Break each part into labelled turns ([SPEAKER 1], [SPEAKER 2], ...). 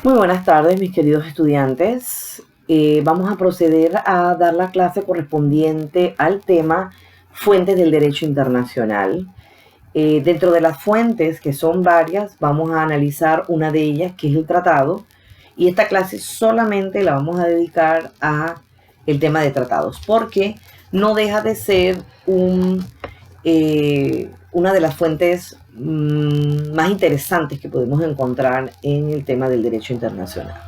[SPEAKER 1] Muy buenas tardes, mis queridos estudiantes. Vamos a proceder a dar la clase correspondiente al tema Fuentes del Derecho Internacional. Dentro de las fuentes, que son varias, vamos a analizar una de ellas, que es el tratado, y esta clase solamente la vamos a dedicar a el tema de tratados, porque no deja de ser una de las fuentes más interesantes que podemos encontrar en el tema del derecho internacional.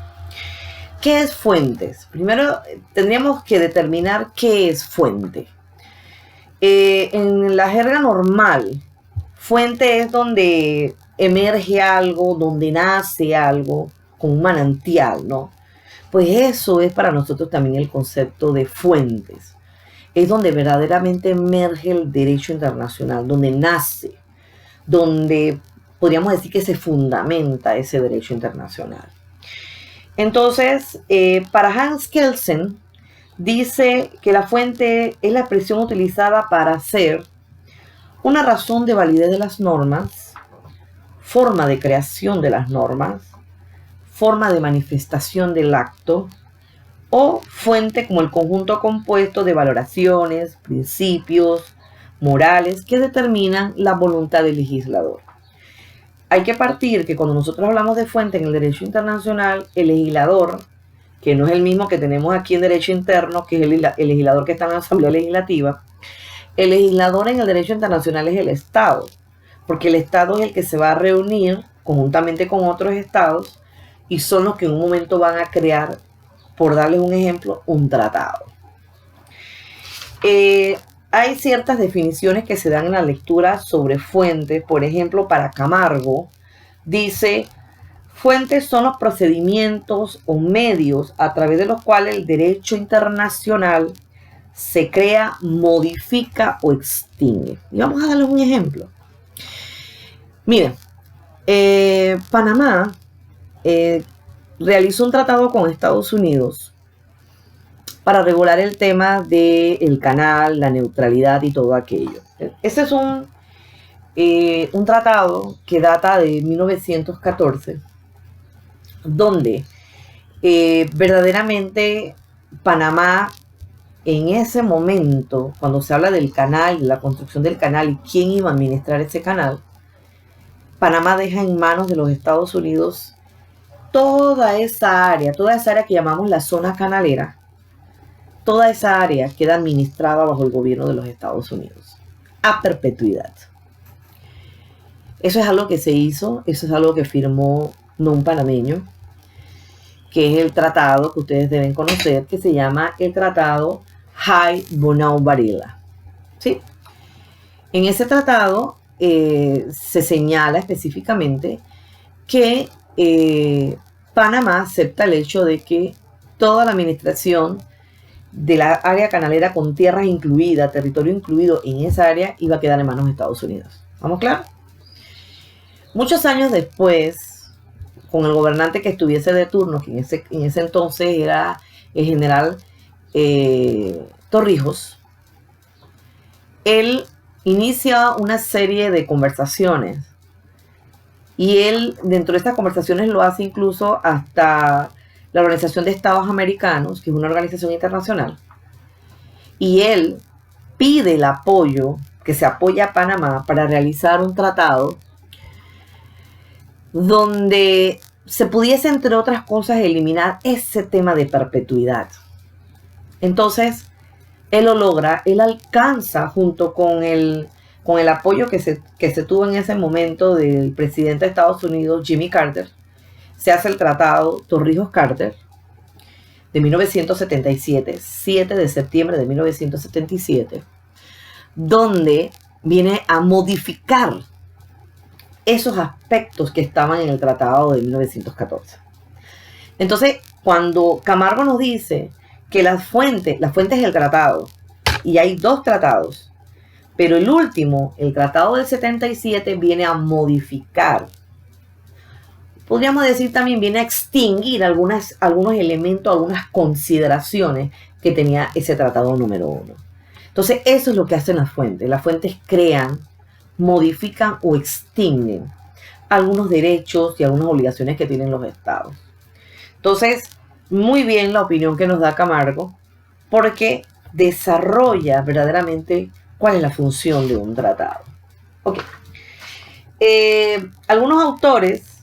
[SPEAKER 1] ¿Qué es fuentes? Primero tendríamos que determinar qué es fuente. En la jerga normal, fuente es donde emerge algo, donde nace algo, con un manantial, ¿no? Pues eso es para nosotros también el concepto de fuentes. Es donde verdaderamente emerge el derecho internacional, donde nace, donde podríamos decir que se fundamenta ese derecho internacional. Entonces, para Hans Kelsen, dice que la fuente es la expresión utilizada para hacer una razón de validez de las normas, forma de creación de las normas, forma de manifestación del acto, o fuente como el conjunto compuesto de valoraciones, principios, morales que determinan la voluntad del legislador. Hay que partir que cuando nosotros hablamos de fuente en el derecho internacional, el legislador, que no es el mismo que tenemos aquí en derecho interno, que es el legislador que está en la Asamblea Legislativa, el legislador en el derecho internacional es el Estado, porque el Estado es el que se va a reunir conjuntamente con otros estados y son los que en un momento van a crear, por darles un ejemplo, un tratado. Hay ciertas definiciones que se dan en la lectura sobre fuentes. Por ejemplo, para Camargo, dice: fuentes son los procedimientos o medios a través de los cuales el derecho internacional se crea, modifica o extingue. Y vamos a darles un ejemplo. Miren, Panamá realizó un tratado con Estados Unidos para regular el tema del canal, la neutralidad y todo aquello. Ese es un tratado que data de 1914, donde verdaderamente Panamá, en ese momento, cuando se habla del canal, de la construcción del canal y quién iba a administrar ese canal, Panamá deja en manos de los Estados Unidos toda esa área que llamamos la zona canalera. Toda esa área queda administrada bajo el gobierno de los Estados Unidos a perpetuidad. Eso es algo que se hizo, eso es algo que firmó no un panameño, que es el tratado que ustedes deben conocer, que se llama el Tratado Hay-Bonao-Varela. ¿Sí? En ese tratado se señala específicamente que Panamá acepta el hecho de que toda la administración de la área canalera con tierras incluidas, territorio incluido en esa área, iba a quedar en manos de Estados Unidos. ¿Vamos claro? Muchos años después, con el gobernante que estuviese de turno, que en ese entonces era el general Torrijos, él inicia una serie de conversaciones y él, dentro de estas conversaciones, lo hace incluso hasta la Organización de Estados Americanos, que es una organización internacional, y él pide el apoyo, que se apoya a Panamá para realizar un tratado donde se pudiese, entre otras cosas, eliminar ese tema de perpetuidad. Entonces, él lo logra, él alcanza, junto con el apoyo que se tuvo en ese momento del presidente de Estados Unidos, Jimmy Carter. Se hace el tratado Torrijos-Carter de 1977, 7 de septiembre de 1977, donde viene a modificar esos aspectos que estaban en el tratado de 1914. Entonces, cuando Camargo nos dice que la fuente es el tratado, y hay dos tratados, pero el último, el tratado del 77, viene a modificar, podríamos decir también viene a extinguir algunos elementos, algunas consideraciones que tenía ese tratado número 1. Entonces, eso es lo que hacen las fuentes. Las fuentes crean, modifican o extinguen algunos derechos y algunas obligaciones que tienen los estados. Entonces, muy bien la opinión que nos da Camargo, porque desarrolla verdaderamente cuál es la función de un tratado. Ok. Algunos autores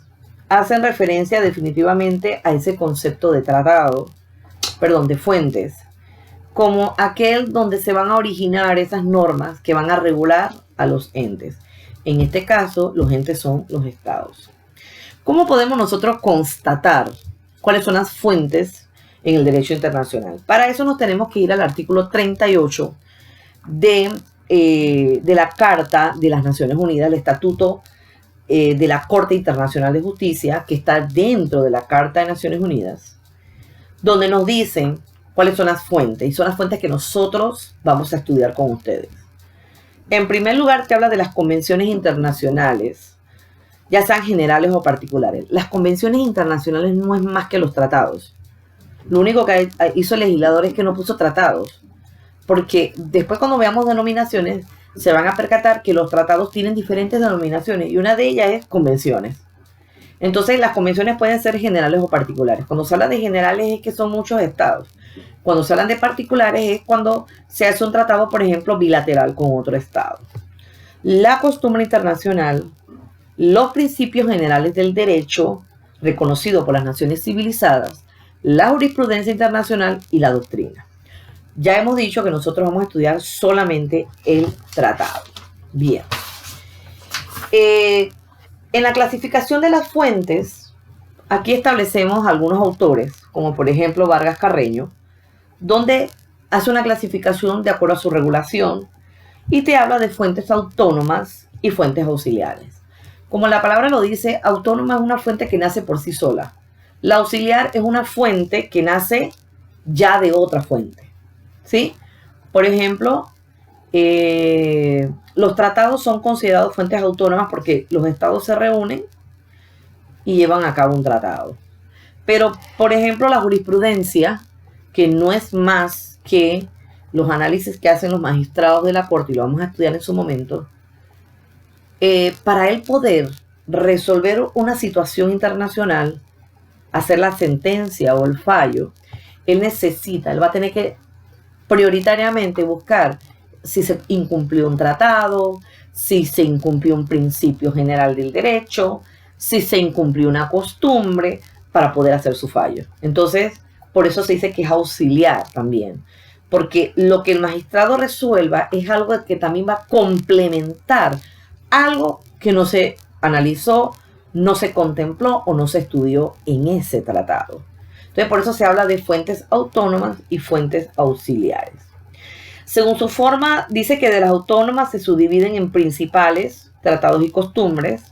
[SPEAKER 1] hacen referencia definitivamente a ese concepto de tratado, perdón, de fuentes, como aquel donde se van a originar esas normas que van a regular a los entes. En este caso, los entes son los estados. ¿Cómo podemos nosotros constatar cuáles son las fuentes en el derecho internacional? Para eso nos tenemos que ir al artículo 38 de la Carta de las Naciones Unidas, el Estatuto de la Corte Internacional de Justicia, que está dentro de la Carta de Naciones Unidas, donde nos dicen cuáles son las fuentes, y son las fuentes que nosotros vamos a estudiar con ustedes. En primer lugar, te habla de las convenciones internacionales, ya sean generales o particulares. Las convenciones internacionales no es más que los tratados. Lo único que hizo el legislador es que no puso tratados, porque después cuando veamos denominaciones, se van a percatar que los tratados tienen diferentes denominaciones, y una de ellas es convenciones. Entonces, las convenciones pueden ser generales o particulares. Cuando se habla de generales es que son muchos estados. Cuando se hablan de particulares es cuando se hace un tratado, por ejemplo, bilateral con otro estado. La costumbre internacional, los principios generales del derecho reconocido por las naciones civilizadas, la jurisprudencia internacional y la doctrina. Ya hemos dicho que nosotros vamos a estudiar solamente el tratado. Bien. En la clasificación de las fuentes, aquí establecemos algunos autores, como por ejemplo Vargas Carreño, donde hace una clasificación de acuerdo a su regulación y te habla de fuentes autónomas y fuentes auxiliares. Como la palabra lo dice, autónoma es una fuente que nace por sí sola. La auxiliar es una fuente que nace ya de otra fuente, ¿sí? Por ejemplo, los tratados son considerados fuentes autónomas porque los estados se reúnen y llevan a cabo un tratado. Pero, por ejemplo, la jurisprudencia, que no es más que los análisis que hacen los magistrados de la Corte, y lo vamos a estudiar en su momento, para él poder resolver una situación internacional, hacer la sentencia o el fallo, él va a tener que prioritariamente buscar si se incumplió un tratado, si se incumplió un principio general del derecho, si se incumplió una costumbre, para poder hacer su fallo. Entonces, por eso se dice que es auxiliar también, porque lo que el magistrado resuelva es algo que también va a complementar algo que no se analizó, no se contempló o no se estudió en ese tratado. Entonces, por eso se habla de fuentes autónomas y fuentes auxiliares. Según su forma, dice que de las autónomas se subdividen en principales, tratados y costumbres,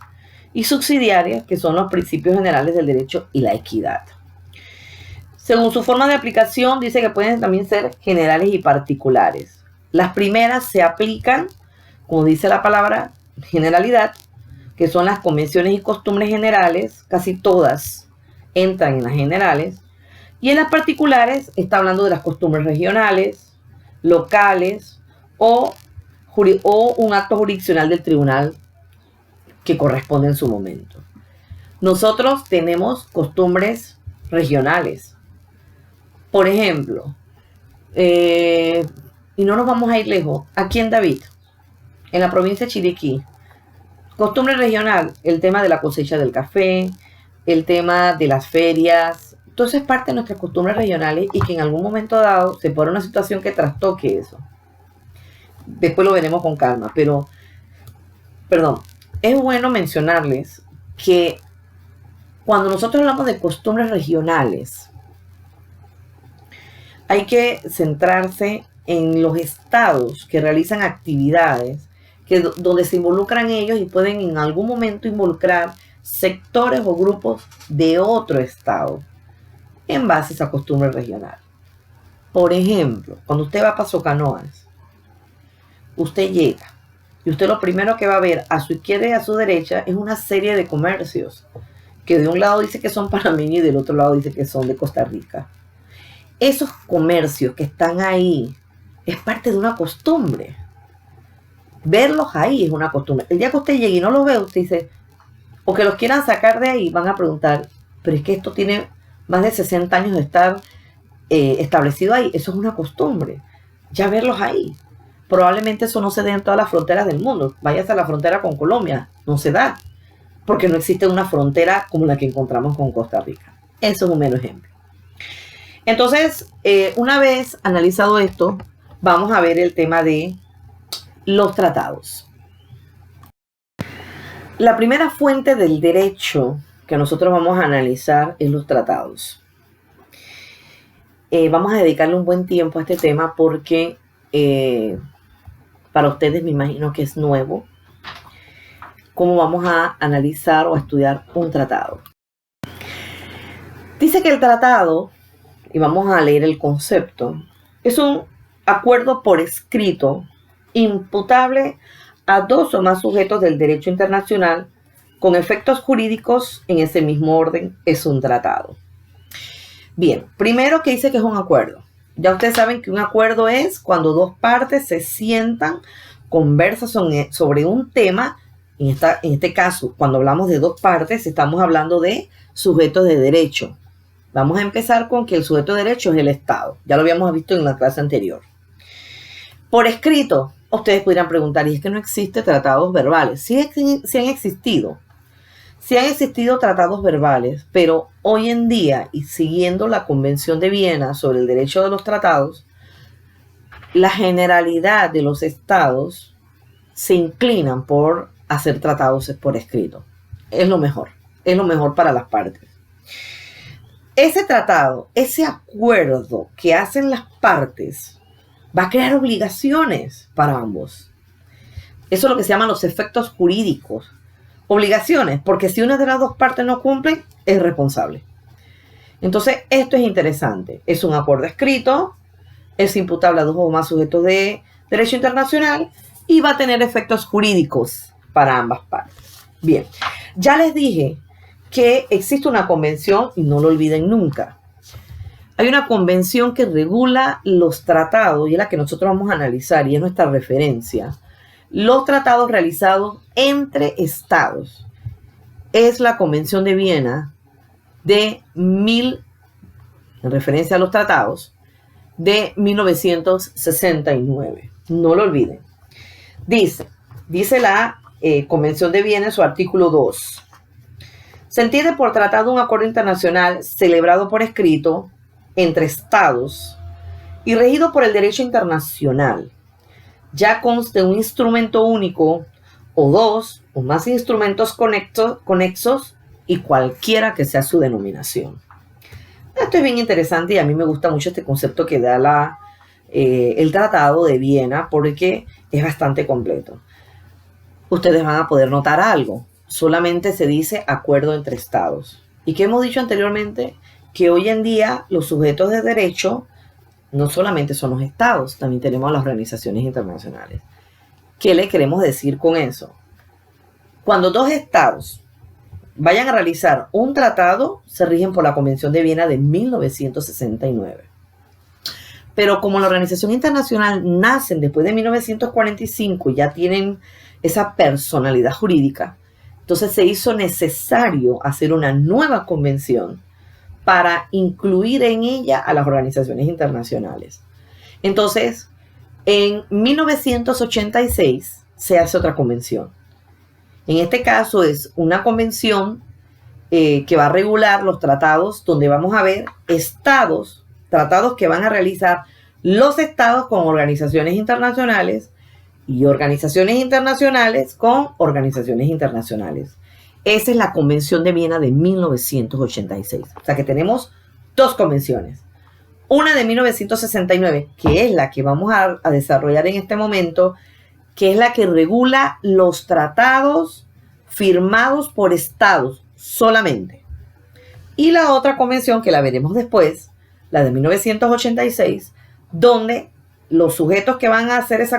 [SPEAKER 1] y subsidiarias, que son los principios generales del derecho y la equidad. Según su forma de aplicación, dice que pueden también ser generales y particulares. Las primeras se aplican, como dice la palabra, generalidad, que son las convenciones y costumbres generales, casi todas entran en las generales, y en las particulares está hablando de las costumbres regionales, locales o un acto jurisdiccional del tribunal que corresponde en su momento. Nosotros tenemos costumbres regionales. Por ejemplo, y no nos vamos a ir lejos, aquí en David, en la provincia de Chiriquí, costumbre regional, el tema de la cosecha del café, el tema de las ferias, todo eso es parte de nuestras costumbres regionales y que en algún momento dado se pone una situación que trastoque eso. Después lo veremos con calma, pero, perdón, es bueno mencionarles que cuando nosotros hablamos de costumbres regionales, hay que centrarse en los estados que realizan actividades donde se involucran ellos y pueden en algún momento involucrar sectores o grupos de otro estado en base a esa costumbre regional. Por ejemplo, cuando usted va a Paso Canoas, usted llega y usted lo primero que va a ver a su izquierda y a su derecha es una serie de comercios que de un lado dice que son panameños y del otro lado dice que son de Costa Rica. Esos comercios que están ahí es parte de una costumbre. Verlos ahí es una costumbre. El día que usted llegue y no los ve, usted dice, o que los quieran sacar de ahí, van a preguntar, pero es que esto tiene más de 60 años de estar establecido ahí. Eso es una costumbre, ya verlos ahí. Probablemente eso no se dé en todas las fronteras del mundo. Váyase a la frontera con Colombia, no se da, porque no existe una frontera como la que encontramos con Costa Rica. Eso es un mero ejemplo. Entonces, una vez analizado esto, vamos a ver el tema de los tratados. La primera fuente del derecho que nosotros vamos a analizar es los tratados. Vamos a dedicarle un buen tiempo a este tema porque para ustedes me imagino que es nuevo cómo vamos a analizar o a estudiar un tratado. Dice que el tratado, y vamos a leer el concepto, es un acuerdo por escrito imputable a dos o más sujetos del derecho internacional con efectos jurídicos en ese mismo orden. Es un tratado. Bien, primero que dice que es un acuerdo. Ya ustedes saben que un acuerdo es cuando dos partes se sientan, conversan sobre un tema. En este caso, cuando hablamos de dos partes, estamos hablando de sujetos de derecho. Vamos a empezar con que el sujeto de derecho es el Estado. Ya lo habíamos visto en la clase anterior. Por escrito, ustedes podrían preguntar, ¿y es que no existen tratados verbales? Sí han existido. Sí han existido tratados verbales, pero hoy en día, y siguiendo la Convención de Viena sobre el derecho de los tratados, la generalidad de los estados se inclinan por hacer tratados por escrito. Es lo mejor para las partes. Ese tratado, ese acuerdo que hacen las partes, va a crear obligaciones para ambos. Eso es lo que se llaman los efectos jurídicos. Obligaciones, porque si una de las dos partes no cumple, es responsable. Entonces, esto es interesante. Es un acuerdo escrito, es imputable a dos o más sujetos de derecho internacional y va a tener efectos jurídicos para ambas partes. Bien, ya les dije que existe una convención, y no lo olviden nunca. Hay una convención que regula los tratados, y es la que nosotros vamos a analizar, y es nuestra referencia. Los tratados realizados entre estados. Es la Convención de Viena en referencia a los tratados, de 1969. No lo olviden. Dice la Convención de Viena en su artículo 2. Se entiende por tratado un acuerdo internacional celebrado por escrito entre estados y regido por el derecho internacional, ya conste un instrumento único o dos o más instrumentos conexos y cualquiera que sea su denominación. Esto es bien interesante y a mí me gusta mucho este concepto que da el Tratado de Viena porque es bastante completo. Ustedes van a poder notar algo. Solamente se dice acuerdo entre estados. ¿Y qué hemos dicho anteriormente? Que hoy en día los sujetos de derecho no solamente son los estados, también tenemos las organizaciones internacionales. ¿Qué le queremos decir con eso? Cuando dos estados vayan a realizar un tratado, se rigen por la Convención de Viena de 1969. Pero como la organización internacional nacen después de 1945 y ya tienen esa personalidad jurídica, entonces se hizo necesario hacer una nueva convención para incluir en ella a las organizaciones internacionales. Entonces, en 1986 se hace otra convención. En este caso es una convención que va a regular los tratados donde vamos a ver tratados que van a realizar los estados con organizaciones internacionales y organizaciones internacionales con organizaciones internacionales. Esa es la Convención de Viena de 1986. O sea que tenemos dos convenciones. Una de 1969, que es la que vamos a desarrollar en este momento, que es la que regula los tratados firmados por estados solamente. Y la otra convención, que la veremos después, la de 1986, donde los sujetos que van a hacer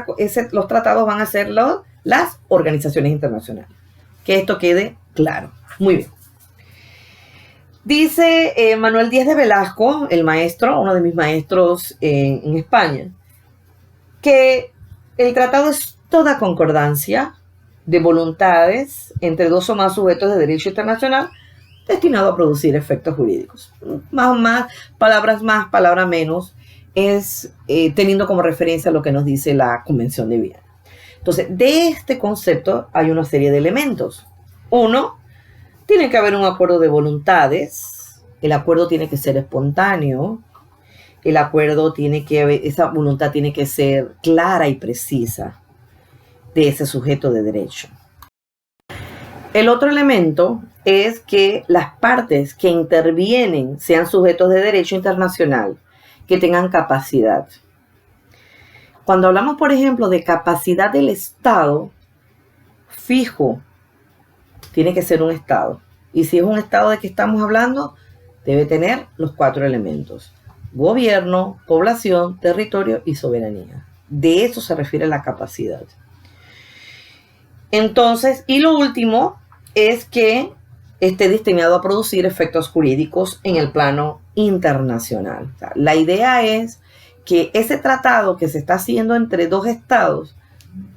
[SPEAKER 1] los tratados van a ser las organizaciones internacionales. Que esto quede claro. Muy bien. Dice Manuel Díaz de Velasco, el maestro, uno de mis maestros en España, que el tratado es toda concordancia de voluntades entre dos o más sujetos de derecho internacional destinado a producir efectos jurídicos. Más, palabras más, palabras menos, es teniendo como referencia lo que nos dice la Convención de Viena. Entonces, de este concepto hay una serie de elementos. Uno, tiene que haber un acuerdo de voluntades, el acuerdo tiene que ser espontáneo, el acuerdo tiene que haber, esa voluntad tiene que ser clara y precisa de ese sujeto de derecho. El otro elemento es que las partes que intervienen sean sujetos de derecho internacional, que tengan capacidad. Cuando hablamos, por ejemplo, de capacidad del Estado, fijo, tiene que ser un Estado. Y si es un Estado de que estamos hablando, debe tener los 4 elementos: gobierno, población, territorio y soberanía. De eso se refiere la capacidad. Entonces, y lo último es que esté destinado a producir efectos jurídicos en el plano internacional. O sea, la idea es que ese tratado que se está haciendo entre 2 estados,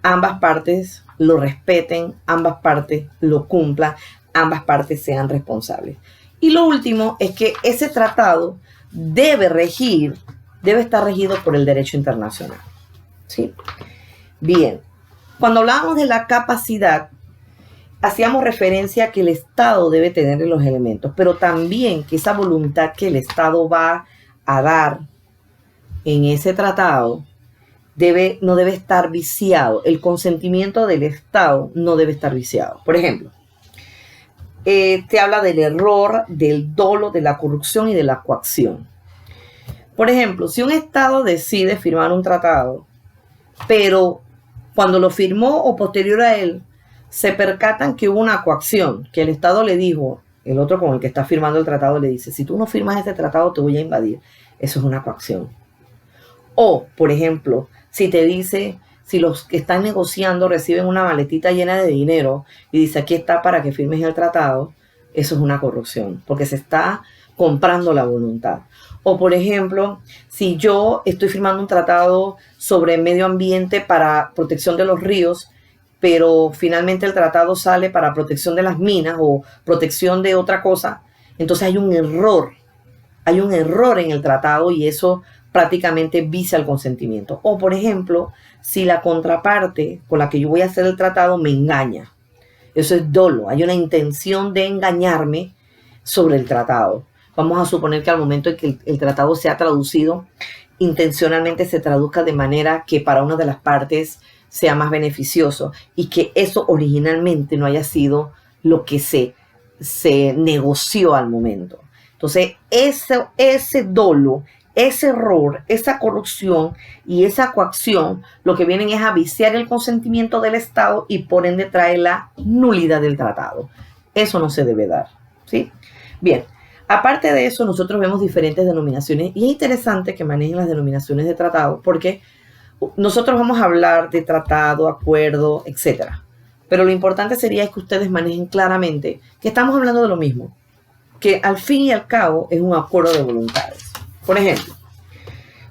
[SPEAKER 1] ambas partes lo respeten, ambas partes lo cumplan, ambas partes sean responsables. Y lo último es que ese tratado debe estar regido por el derecho internacional. ¿Sí? Bien, cuando hablábamos de la capacidad, hacíamos referencia a que el Estado debe tener los elementos, pero también que esa voluntad que el Estado va a dar en ese tratado no debe estar viciado. El consentimiento del Estado no debe estar viciado. Por ejemplo, te habla del error, del dolo, de la corrupción y de la coacción. Por ejemplo, si un Estado decide firmar un tratado, pero cuando lo firmó o posterior a él, se percatan que hubo una coacción, que el Estado le dijo, el otro con el que está firmando el tratado le dice, si tú no firmas este tratado te voy a invadir. Eso es una coacción. O, por ejemplo, si te dice, si los que están negociando reciben una maletita llena de dinero y dice, aquí está para que firmes el tratado, eso es una corrupción, porque se está comprando la voluntad. O, por ejemplo, si yo estoy firmando un tratado sobre medio ambiente para protección de los ríos, pero finalmente el tratado sale para protección de las minas o protección de otra cosa, entonces hay un error en el tratado y eso prácticamente vicia el consentimiento. O, por ejemplo, si la contraparte con la que yo voy a hacer el tratado me engaña, eso es dolo, hay una intención de engañarme sobre el tratado. Vamos a suponer que al momento en que el tratado sea traducido, intencionalmente se traduzca de manera que para una de las partes sea más beneficioso y que eso originalmente no haya sido lo que se negoció al momento. Entonces, ese dolo, ese error, esa corrupción y esa coacción, lo que vienen es a viciar el consentimiento del Estado y por ende trae la nulidad del tratado. Eso no se debe dar, ¿sí? Bien, aparte de eso, nosotros vemos diferentes denominaciones y es interesante que manejen las denominaciones de tratado porque nosotros vamos a hablar de tratado, acuerdo, etc. Pero lo importante sería que ustedes manejen claramente que estamos hablando de lo mismo, que al fin y al cabo es un acuerdo de voluntades. Por ejemplo,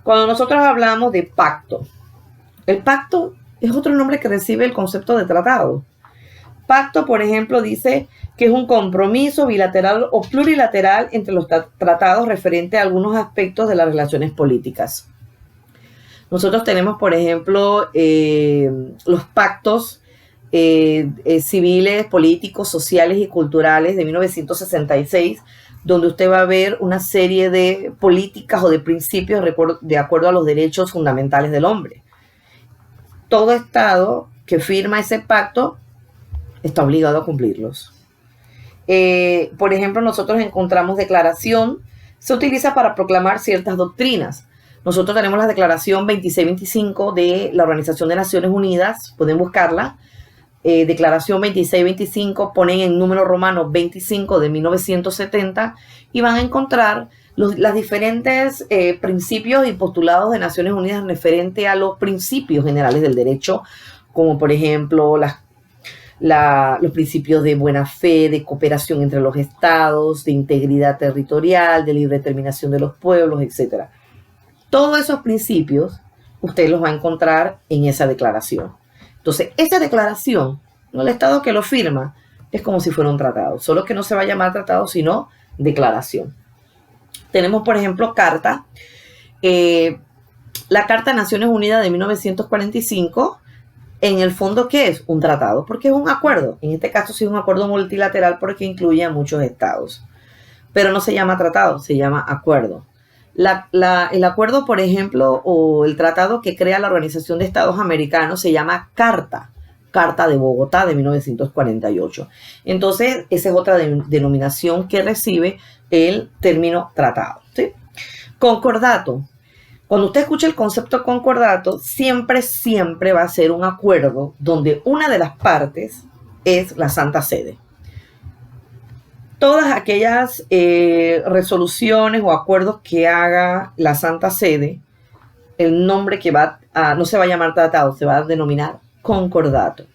[SPEAKER 1] cuando nosotros hablamos de pacto, el pacto es otro nombre que recibe el concepto de tratado. Pacto, por ejemplo, dice que es un compromiso bilateral o plurilateral entre los tratados referente a algunos aspectos de las relaciones políticas. Nosotros tenemos, por ejemplo, los pactos civiles, políticos, sociales y culturales de 1966, donde usted va a ver una serie de políticas o de principios de acuerdo a los derechos fundamentales del hombre. Todo Estado que firma ese pacto está obligado a cumplirlos. Por ejemplo, nosotros encontramos declaración, se utiliza para proclamar ciertas doctrinas. Nosotros tenemos la declaración 2625 de la Organización de Naciones Unidas, pueden buscarla. Declaración 2625, ponen en número romano 25 de 1970 y van a encontrar los diferentes principios y postulados de Naciones Unidas referente a los principios generales del derecho, como por ejemplo los principios de buena fe, de cooperación entre los estados, de integridad territorial, de libre determinación de los pueblos, etc. Todos esos principios usted los va a encontrar en esa declaración. Entonces, esa declaración, el Estado que lo firma, es como si fuera un tratado, solo que no se va a llamar tratado, sino declaración. Tenemos, por ejemplo, carta. La Carta de Naciones Unidas de 1945, en el fondo, ¿qué es? Un tratado, porque es un acuerdo. En este caso sí es un acuerdo multilateral porque incluye a muchos estados. Pero no se llama tratado, se llama acuerdo. El acuerdo, por ejemplo, o el tratado que crea la Organización de Estados Americanos se llama Carta. Carta de Bogotá de 1948. Entonces, esa es otra denominación que recibe el término tratado, ¿sí? Concordato. Cuando usted escucha el concepto concordato, siempre va a ser un acuerdo donde una de las partes es la Santa Sede. Todas aquellas resoluciones o acuerdos que haga la Santa Sede, el nombre que va a, no se va a llamar tratado, se va a denominar concordato.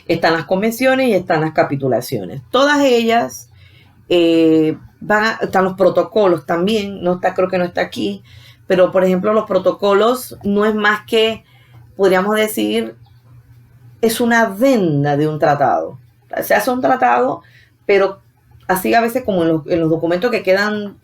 [SPEAKER 1] Están las convenciones y están las capitulaciones. Todas ellas están los protocolos también, creo que no está aquí, pero por ejemplo los protocolos no es más que, podríamos decir, es una adenda de un tratado. Se hace un tratado, pero así a veces como en los documentos que quedan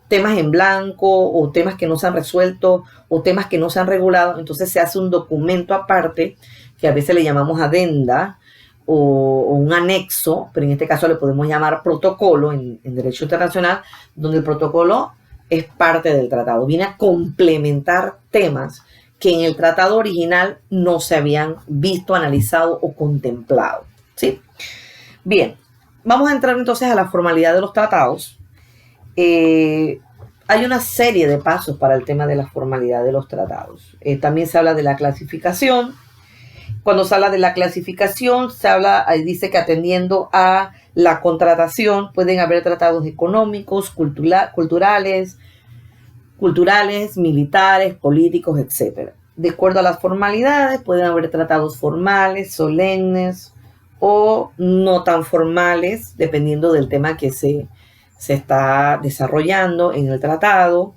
[SPEAKER 1] temas en blanco o temas que no se han resuelto o temas que no se han regulado, entonces se hace un documento aparte que a veces le llamamos adenda o un anexo, pero en este caso le podemos llamar protocolo en derecho internacional, donde el protocolo es parte del tratado, viene a complementar temas que en el tratado original no se habían visto, analizado o contemplado, ¿sí? Bien, vamos a entrar entonces a la formalidad de los tratados. Hay una serie de pasos para el tema de la formalidad de los tratados. También se habla de la clasificación. Cuando se habla de la clasificación, dice que atendiendo a la contratación pueden haber tratados económicos, culturales, militares, políticos, etc. De acuerdo a las formalidades, pueden haber tratados formales, solemnes o no tan formales, dependiendo del tema que se está desarrollando en el tratado.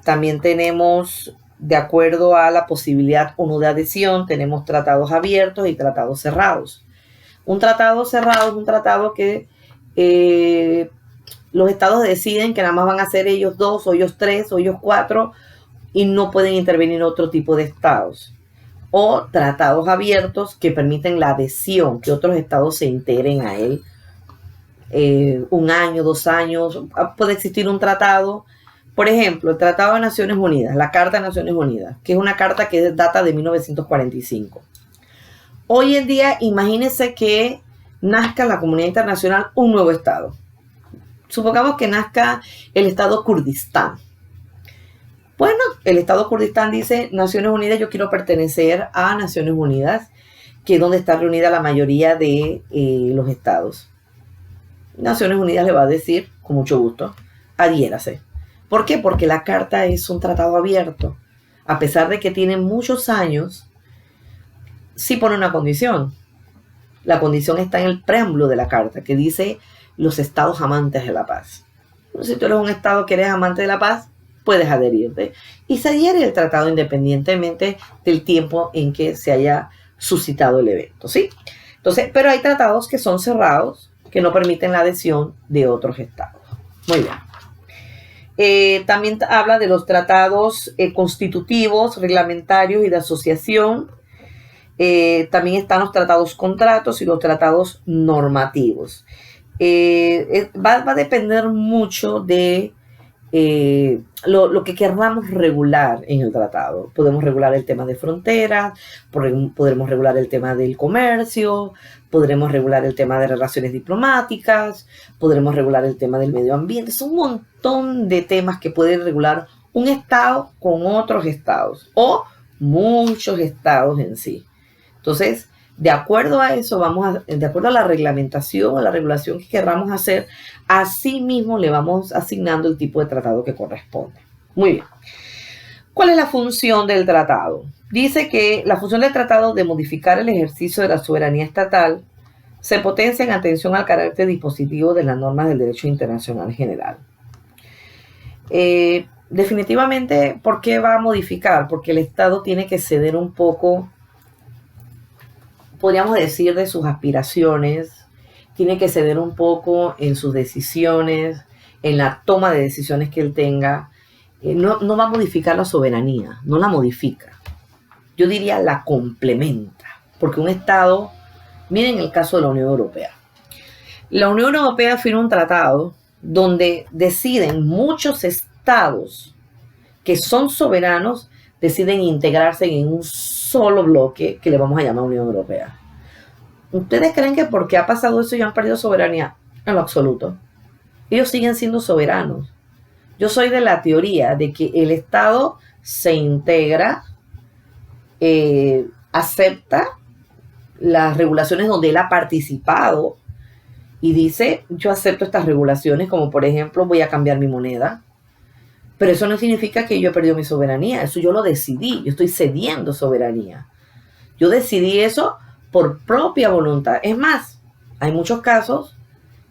[SPEAKER 1] También tenemos, de acuerdo a la posibilidad o no de adhesión, tenemos tratados abiertos y tratados cerrados. Un tratado cerrado es un tratado que los estados deciden que nada más van a ser ellos 2 o ellos 3 o ellos 4 y no pueden intervenir otro tipo de estados. O tratados abiertos que permiten la adhesión, que otros estados se integren a él. 1 año, 2 años, puede existir un tratado. Por ejemplo, el Tratado de Naciones Unidas, la Carta de Naciones Unidas, que es una carta que data de 1945. Hoy en día, imagínense que nazca en la comunidad internacional un nuevo estado. Supongamos que nazca el estado Kurdistán. Bueno, el estado Kurdistán dice, Naciones Unidas, yo quiero pertenecer a Naciones Unidas, que es donde está reunida la mayoría de los estados. Naciones Unidas le va a decir, con mucho gusto, adhiérase. ¿Por qué? Porque la carta es un tratado abierto. A pesar de que tiene muchos años, sí pone una condición. La condición está en el preámbulo de la carta, que dice los estados amantes de la paz. Si tú eres un estado que eres amante de la paz, puedes adherirte. Y se adhiere el tratado independientemente del tiempo en que se haya suscitado el evento, ¿sí? Entonces, pero hay tratados que son cerrados, que no permiten la adhesión de otros estados. Muy bien. También habla de los tratados constitutivos, reglamentarios y de asociación. También están los tratados contratos y los tratados normativos. Va a depender mucho de lo que queramos regular en el tratado. Podemos regular el tema de fronteras, podremos regular el tema del comercio, podremos regular el tema de relaciones diplomáticas, podremos regular el tema del medio ambiente. Son un montón de temas que pueden regular un estado con otros estados o muchos estados en sí. Entonces, de acuerdo a eso, de acuerdo a la reglamentación, a la regulación que queramos hacer, así mismo le vamos asignando el tipo de tratado que corresponde. Muy bien. ¿Cuál es la función del tratado? Dice que la función del tratado de modificar el ejercicio de la soberanía estatal se potencia en atención al carácter dispositivo de las normas del derecho internacional general. Definitivamente, ¿por qué va a modificar? Porque el Estado tiene que ceder un poco podríamos decir, de sus aspiraciones, tiene que ceder un poco en sus decisiones, en la toma de decisiones que él tenga. No va a modificar la soberanía, no la modifica. Yo diría la complementa, porque un Estado, miren el caso de la Unión Europea. La Unión Europea firma un tratado donde deciden muchos estados que son soberanos, deciden integrarse en un solo bloque que le vamos a llamar Unión Europea. ¿Ustedes creen que porque ha pasado eso ya han perdido soberanía? En lo absoluto. Ellos siguen siendo soberanos. Yo soy de la teoría de que el Estado se integra, acepta las regulaciones donde él ha participado y dice, yo acepto estas regulaciones, como por ejemplo, voy a cambiar mi moneda. Pero eso no significa que yo he perdido mi soberanía. Eso yo lo decidí. Yo estoy cediendo soberanía. Yo decidí eso por propia voluntad. Es más, hay muchos casos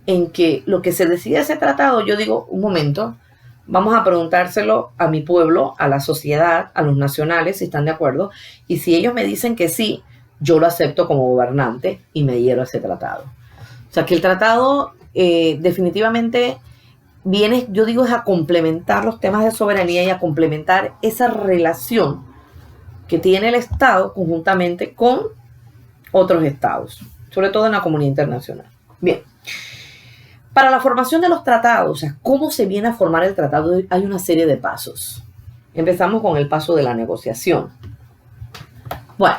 [SPEAKER 1] en que lo que se decide ese tratado, yo digo, un momento, vamos a preguntárselo a mi pueblo, a la sociedad, a los nacionales, si están de acuerdo. Y si ellos me dicen que sí, yo lo acepto como gobernante y me adhiero a ese tratado. O sea, que el tratado definitivamente viene, yo digo, es a complementar los temas de soberanía y a complementar esa relación que tiene el Estado conjuntamente con otros estados, sobre todo en la comunidad internacional. Bien, para la formación de los tratados, o sea, cómo se viene a formar el tratado, hay una serie de pasos. Empezamos con el paso de la negociación. Bueno,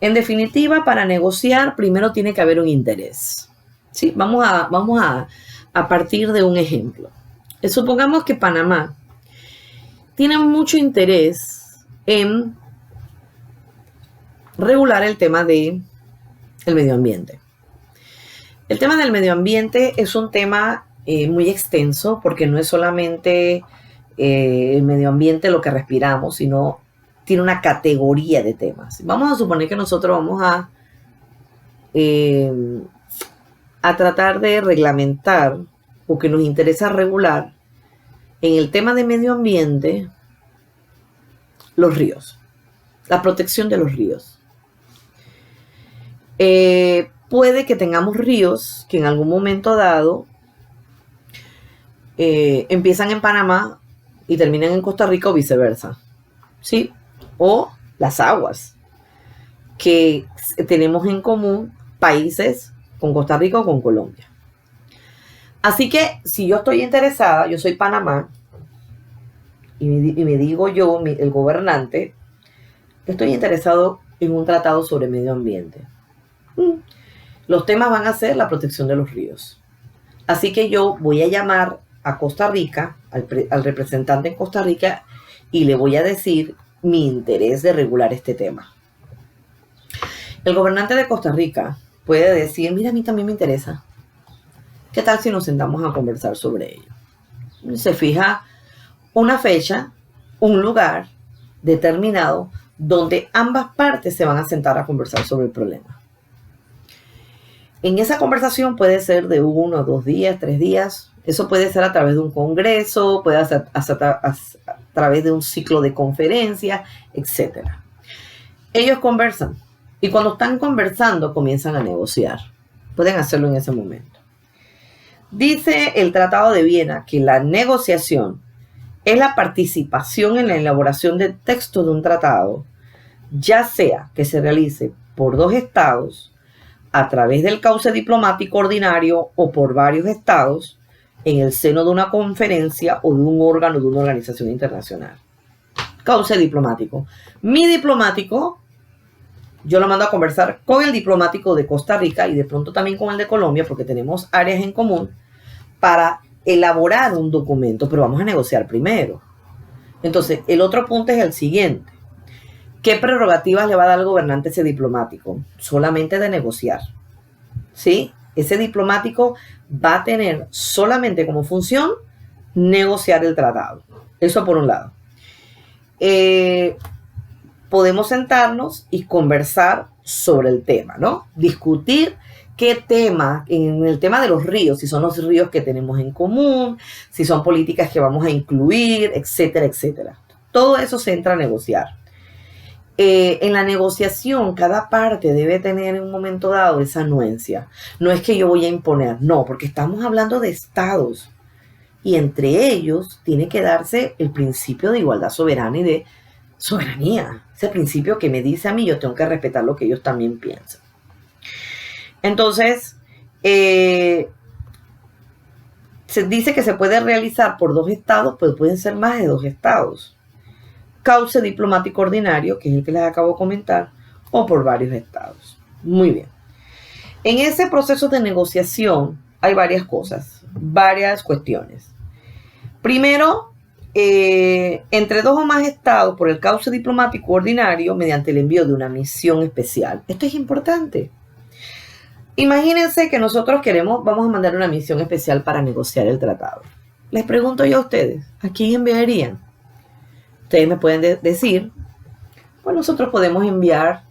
[SPEAKER 1] en definitiva, para negociar, primero tiene que haber un interés. ¿Sí? Vamos a partir de un ejemplo. Supongamos que Panamá tiene mucho interés en regular el tema del medio ambiente. El tema del medio ambiente es un tema muy extenso porque no es solamente el medio ambiente lo que respiramos, sino tiene una categoría de temas. Vamos a suponer que nosotros vamos a tratar de reglamentar o que nos interesa regular en el tema de medio ambiente los ríos, la protección de los ríos. Puede que tengamos ríos que en algún momento dado empiezan en Panamá y terminan en Costa Rica o viceversa, ¿sí? O las aguas que tenemos en común países con Costa Rica o con Colombia. Así que si yo estoy interesada, yo soy Panamá y me digo yo, el gobernante, estoy interesado en un tratado sobre medio ambiente. Los temas van a ser la protección de los ríos. Así que yo voy a llamar a Costa Rica, al representante en Costa Rica, y le voy a decir mi interés de regular este tema. El gobernante de Costa Rica puede decir, mira, a mí también me interesa. ¿Qué tal si nos sentamos a conversar sobre ello? Se fija una fecha, un lugar determinado donde ambas partes se van a sentar a conversar sobre el problema. En esa conversación puede ser de 1 a 2 días, 3 días. Eso puede ser a través de un congreso, puede ser a través de un ciclo de conferencias, etc. Ellos conversan y cuando están conversando comienzan a negociar. Pueden hacerlo en ese momento. Dice el Tratado de Viena que la negociación es la participación en la elaboración del texto de un tratado, ya sea que se realice por 2 estados, a través del cauce diplomático ordinario o por varios estados, en el seno de una conferencia o de un órgano de una organización internacional. Cauce diplomático. Mi diplomático, yo lo mando a conversar con el diplomático de Costa Rica y de pronto también con el de Colombia, porque tenemos áreas en común, para elaborar un documento, pero vamos a negociar primero. Entonces, el otro punto es el siguiente. ¿Qué prerrogativas le va a dar al gobernante ese diplomático? Solamente de negociar. ¿Sí? Ese diplomático va a tener solamente como función negociar el tratado. Eso por un lado. Podemos sentarnos y conversar sobre el tema, ¿no? Discutir qué tema, en el tema de los ríos, si son los ríos que tenemos en común, si son políticas que vamos a incluir, etcétera, etcétera. Todo eso se entra a negociar. En la negociación, cada parte debe tener en un momento dado esa anuencia. No es que yo voy a imponer, no, porque estamos hablando de estados. Y entre ellos tiene que darse el principio de igualdad soberana y de soberanía. Ese principio que me dice a mí, yo tengo que respetar lo que ellos también piensan. Entonces, se dice que se puede realizar por 2 estados, pero pueden ser más de 2 estados. Cauce diplomático ordinario, que es el que les acabo de comentar, o por varios estados. Muy bien. En ese proceso de negociación hay varias cosas, varias cuestiones. Primero, entre 2 o más estados por el cauce diplomático ordinario mediante el envío de una misión especial. Esto es importante. Imagínense que nosotros vamos a mandar una misión especial para negociar el tratado. Les pregunto yo a ustedes, ¿a quién enviarían? Ustedes me pueden decir, pues nosotros podemos enviar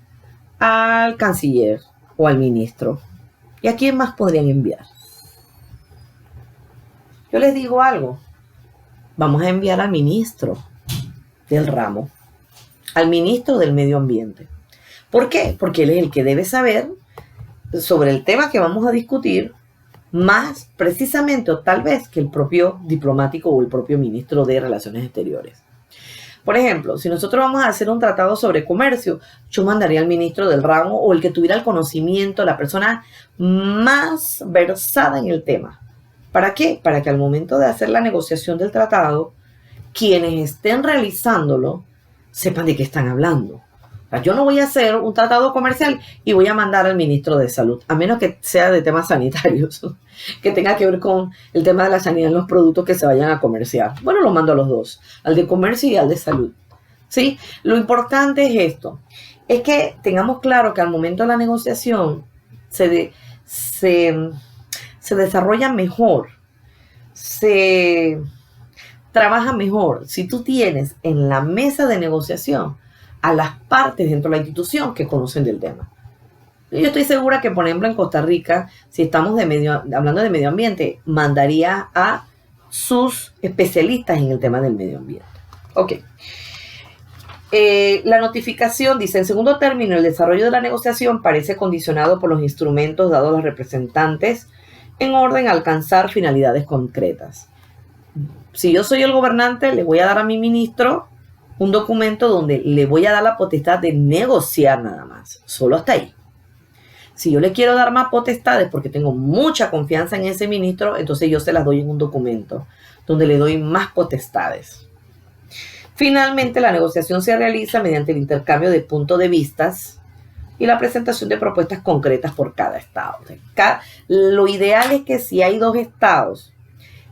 [SPEAKER 1] al canciller o al ministro. ¿Y a quién más podrían enviar? Yo les digo algo. Vamos a enviar al ministro del ramo, al ministro del medio ambiente. ¿Por qué? Porque él es el que debe saber sobre el tema que vamos a discutir más precisamente o tal vez que el propio diplomático o el propio ministro de Relaciones Exteriores. Por ejemplo, si nosotros vamos a hacer un tratado sobre comercio, yo mandaría al ministro del ramo o el que tuviera el conocimiento, la persona más versada en el tema. ¿Para qué? Para que al momento de hacer la negociación del tratado, quienes estén realizándolo sepan de qué están hablando. O sea, yo no voy a hacer un tratado comercial y voy a mandar al ministro de Salud, a menos que sea de temas sanitarios, que tenga que ver con el tema de la sanidad en los productos que se vayan a comerciar. Bueno, lo mando a los dos, al de comercio y al de salud. ¿Sí? Lo importante es esto, es que tengamos claro que al momento de la negociación se desarrolla mejor, se trabaja mejor si tú tienes en la mesa de negociación a las partes dentro de la institución que conocen del tema. Yo estoy segura que, por ejemplo, en Costa Rica, si estamos hablando de medio ambiente, mandaría a sus especialistas en el tema del medio ambiente. Ok. La notificación dice, en segundo término, el desarrollo de la negociación parece condicionado por los instrumentos dados a los representantes en orden a alcanzar finalidades concretas. Si yo soy el gobernante, le voy a dar a mi ministro un documento donde le voy a dar la potestad de negociar nada más, solo hasta ahí. Si yo le quiero dar más potestades porque tengo mucha confianza en ese ministro, entonces yo se las doy en un documento donde le doy más potestades. Finalmente, la negociación se realiza mediante el intercambio de puntos de vistas y la presentación de propuestas concretas por cada estado. Lo ideal es que si hay 2 estados,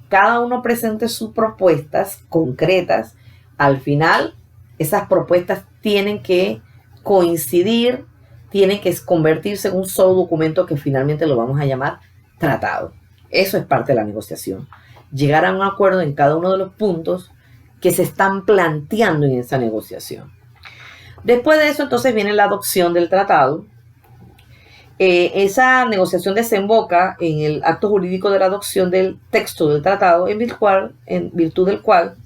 [SPEAKER 1] cada uno presente sus propuestas concretas. Al final, esas propuestas tienen que coincidir, tienen que convertirse en un solo documento que finalmente lo vamos a llamar tratado. Eso es parte de la negociación. Llegar a un acuerdo en cada uno de los puntos que se están planteando en esa negociación. Después de eso, entonces, viene la adopción del tratado. Esa negociación desemboca en el acto jurídico de la adopción del texto del tratado, en virtud del cual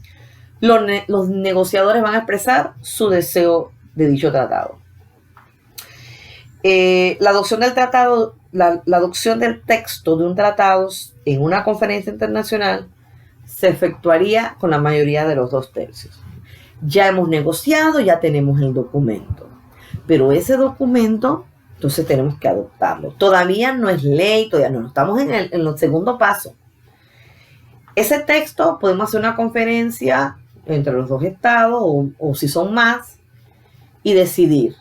[SPEAKER 1] los negociadores van a expresar su deseo de dicho tratado. La adopción del tratado, la adopción del texto de un tratado en una conferencia internacional se efectuaría con la mayoría de los 2/3. Ya hemos negociado, ya tenemos el documento, pero ese documento, entonces tenemos que adoptarlo. Todavía no es ley, todavía no, estamos en el segundo paso. Ese texto podemos hacer una conferencia entre los 2 estados o si son más y decidir.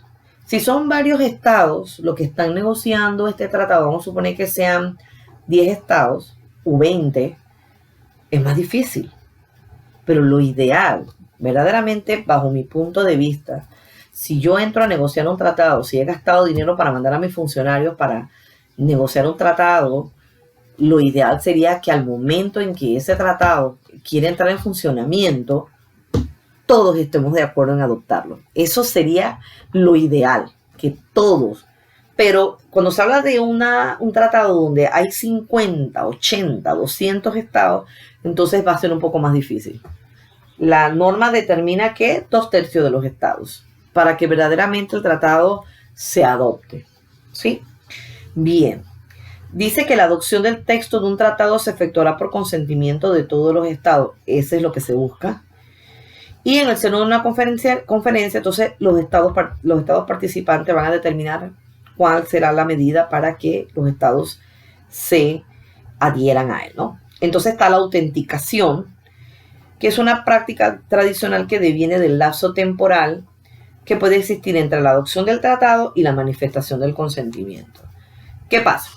[SPEAKER 1] Si son varios estados los que están negociando este tratado, vamos a suponer que sean 10 estados o 20, es más difícil. Pero lo ideal, verdaderamente bajo mi punto de vista, si yo entro a negociar un tratado, si he gastado dinero para mandar a mis funcionarios para negociar un tratado, lo ideal sería que al momento en que ese tratado quiere entrar en funcionamiento, todos estemos de acuerdo en adoptarlo. Eso sería lo ideal, que todos. Pero cuando se habla de un tratado donde hay 50, 80, 200 estados, entonces va a ser un poco más difícil. La norma determina que 2/3 de los estados. para que verdaderamente el tratado se adopte. ¿Sí? Bien. Dice que la adopción del texto de un tratado se efectuará por consentimiento de todos los estados. Ese es lo que se busca. Y en el seno de una conferencia entonces los estados participantes van a determinar cuál será la medida para que los estados se adhieran a él, ¿no? Entonces está la autenticación, que es una práctica tradicional que deviene del lapso temporal que puede existir entre la adopción del tratado y la manifestación del consentimiento. ¿Qué pasa?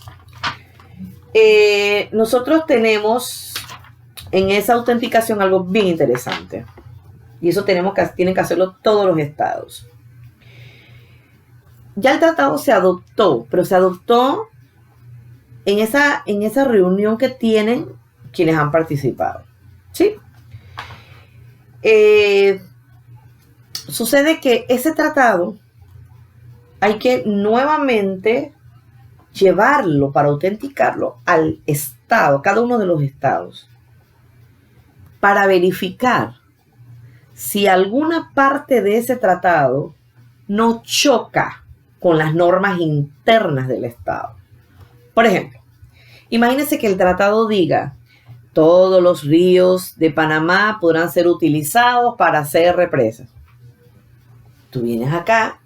[SPEAKER 1] Nosotros tenemos en esa autenticación algo bien interesante. Y eso tienen que hacerlo todos los estados. Ya el tratado se adoptó, pero se adoptó en esa reunión que tienen quienes han participado. ¿Sí? Sucede que ese tratado hay que nuevamente llevarlo para autenticarlo al estado, cada uno de los estados, para verificar si alguna parte de ese tratado no choca con las normas internas del estado. Por ejemplo, imagínense que el tratado diga: todos los ríos de Panamá podrán ser utilizados para hacer represas. Tú vienes acá,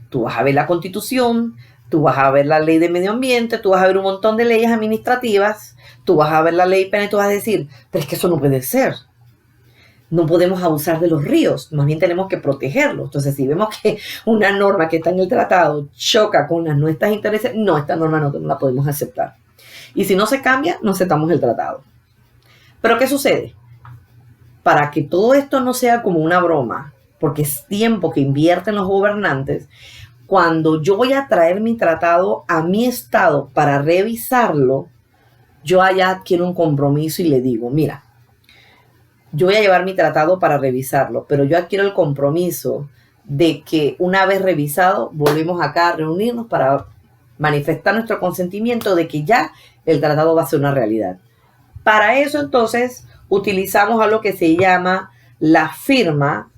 [SPEAKER 1] tú vas a ver la Constitución, tú vas a ver la ley de medio ambiente, tú vas a ver un montón de leyes administrativas, tú vas a ver la ley penal y tú vas a decir: pero es que eso no puede ser. No podemos abusar de los ríos, más bien tenemos que protegerlos. Entonces, si vemos que una norma que está en el tratado choca con las nuestras intereses, no, esta norma no la podemos aceptar. Y si no se cambia, no aceptamos el tratado. Pero ¿qué sucede? Para que todo esto no sea como una broma, porque es tiempo que invierten los gobernantes, cuando yo voy a traer mi tratado a mi estado para revisarlo, yo allá adquiero un compromiso y le digo: mira, yo voy a llevar mi tratado para revisarlo, pero yo adquiero el compromiso de que una vez revisado, volvemos acá a reunirnos para manifestar nuestro consentimiento de que ya el tratado va a ser una realidad. Para eso, entonces, utilizamos algo que se llama la firma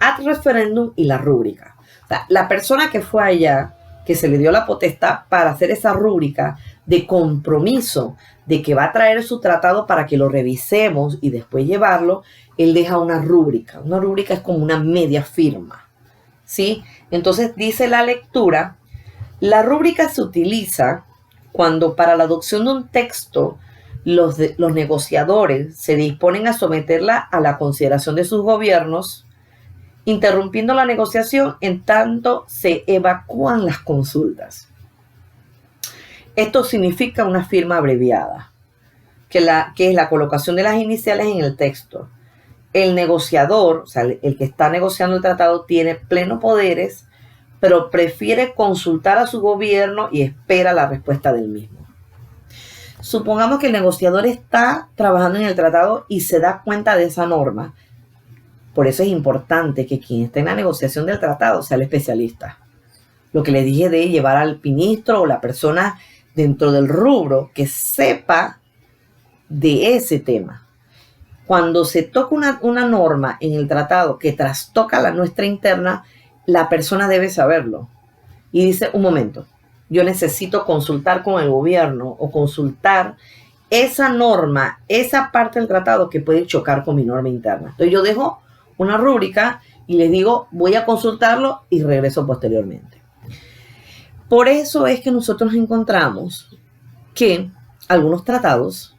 [SPEAKER 1] ad referendum y la rúbrica. O sea, la persona que fue allá, que se le dio la potestad para hacer esa rúbrica de compromiso de que va a traer su tratado para que lo revisemos y después llevarlo, él deja una rúbrica. Una rúbrica es como una media firma, ¿sí? Entonces dice la lectura: la rúbrica se utiliza cuando para la adopción de un texto los negociadores se disponen a someterla a la consideración de sus gobiernos, interrumpiendo la negociación en tanto se evacúan las consultas. Esto significa una firma abreviada, que es la colocación de las iniciales en el texto. El negociador, o sea, el que está negociando el tratado, tiene plenos poderes, pero prefiere consultar a su gobierno y espera la respuesta del mismo. Supongamos que el negociador está trabajando en el tratado y se da cuenta de esa norma. Por eso es importante que quien esté en la negociación del tratado sea el especialista. Lo que les dije de llevar al ministro o la persona dentro del rubro que sepa de ese tema. Cuando se toca una norma en el tratado que trastoca la nuestra interna, la persona debe saberlo. Y dice: un momento, yo necesito consultar con el gobierno o consultar esa norma, esa parte del tratado que puede chocar con mi norma interna. Entonces yo dejo una rúbrica y les digo: voy a consultarlo y regreso posteriormente. Por eso es que nosotros encontramos que algunos tratados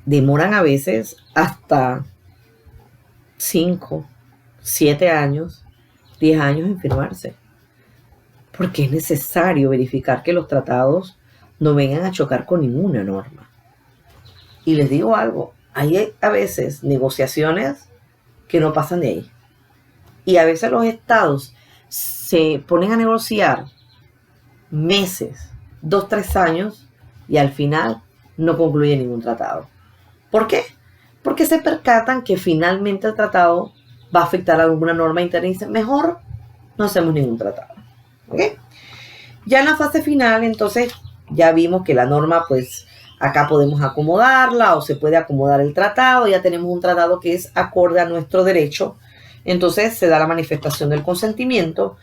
[SPEAKER 1] demoran a veces hasta 5, 7 años, 10 años en firmarse. Porque es necesario verificar que los tratados no vengan a chocar con ninguna norma. Y les digo algo, hay a veces negociaciones que no pasan de ahí. Y a veces los estados se ponen a negociar meses, 2, 3 años, y al final no concluye ningún tratado. ¿Por qué? Porque se percatan que finalmente el tratado va a afectar a alguna norma interna y dicen: mejor no hacemos ningún tratado. ¿Ok? Ya en la fase final, entonces, ya vimos que la norma, pues, acá podemos acomodarla o se puede acomodar el tratado. Ya tenemos un tratado que es acorde a nuestro derecho. Entonces se da la manifestación del consentimiento,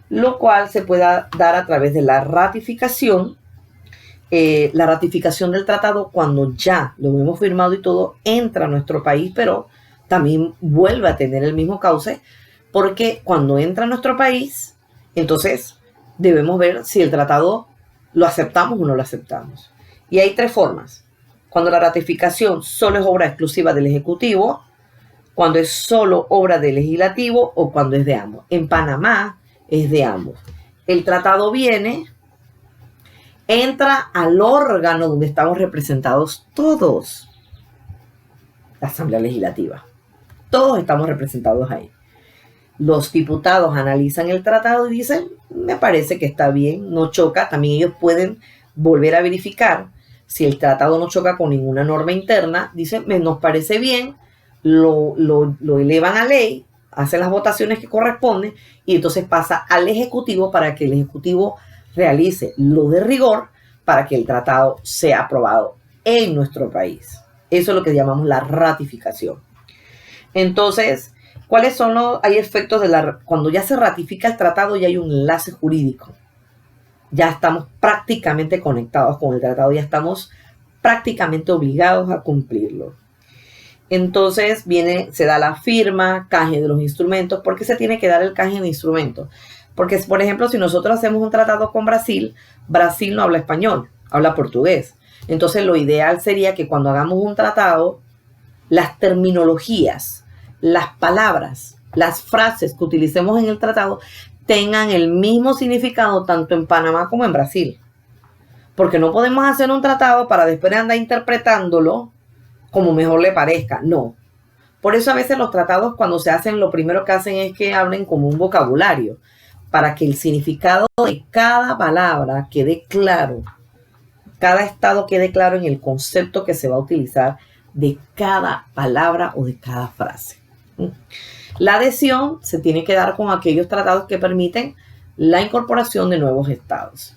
[SPEAKER 1] lo cual se puede dar a través de la ratificación del tratado cuando ya lo hemos firmado y todo, entra a nuestro país, pero también vuelve a tener el mismo cauce, porque cuando entra a nuestro país, entonces debemos ver si el tratado lo aceptamos o no lo aceptamos. Y hay tres formas. Cuando la ratificación solo es obra exclusiva del Ejecutivo, cuando es solo obra del Legislativo o cuando es de ambos. En Panamá es de ambos. El tratado viene, entra al órgano donde estamos representados todos, la Asamblea Legislativa. Todos estamos representados ahí. Los diputados analizan el tratado y dicen, me parece que está bien, no choca. También ellos pueden volver a verificar si el tratado no choca con ninguna norma interna. Dicen, nos parece bien, lo elevan a ley, hacen las votaciones que corresponden y entonces pasa al Ejecutivo para que el Ejecutivo realice lo de rigor para que el tratado sea aprobado en nuestro país. Eso es lo que llamamos la ratificación. Entonces, ¿cuáles son hay efectos cuando ya se ratifica el tratado? Ya hay un enlace jurídico. Ya estamos prácticamente conectados con el tratado, ya estamos prácticamente obligados a cumplirlo. Entonces se da la firma, canje de los instrumentos. ¿Por qué se tiene que dar el canje de instrumentos? Porque, por ejemplo, si nosotros hacemos un tratado con Brasil, Brasil no habla español, habla portugués. Entonces, lo ideal sería que cuando hagamos un tratado, las terminologías, las palabras, las frases que utilicemos en el tratado tengan el mismo significado tanto en Panamá como en Brasil. Porque no podemos hacer un tratado para después andar interpretándolo como mejor le parezca. No. Por eso a veces los tratados cuando se hacen, lo primero que hacen es que hablen como un vocabulario, para que el significado de cada palabra quede claro, cada estado quede claro en el concepto que se va a utilizar de cada palabra o de cada frase. La adhesión se tiene que dar con aquellos tratados que permiten la incorporación de nuevos estados.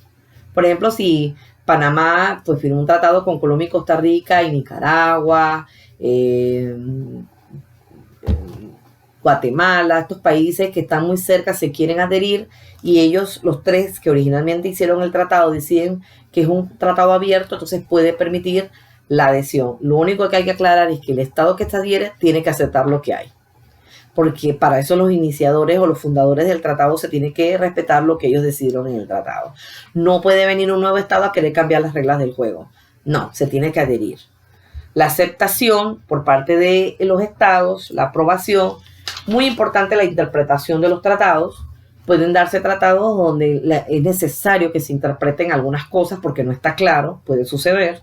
[SPEAKER 1] Por ejemplo, si Panamá pues firmó un tratado con Colombia y Costa Rica y Nicaragua, Guatemala, estos países que están muy cerca se quieren adherir y ellos, los tres que originalmente hicieron el tratado, deciden que es un tratado abierto, entonces puede permitir la adhesión. Lo único que hay que aclarar es que el estado que se adhiere tiene que aceptar lo que hay, porque para eso los iniciadores o los fundadores del tratado se tiene que respetar lo que ellos decidieron en el tratado. No puede venir un nuevo estado a querer cambiar las reglas del juego. No, se tiene que adherir. La aceptación por parte de los estados, la aprobación, muy importante la interpretación de los tratados. Pueden darse tratados donde es necesario que se interpreten algunas cosas porque no está claro, puede suceder.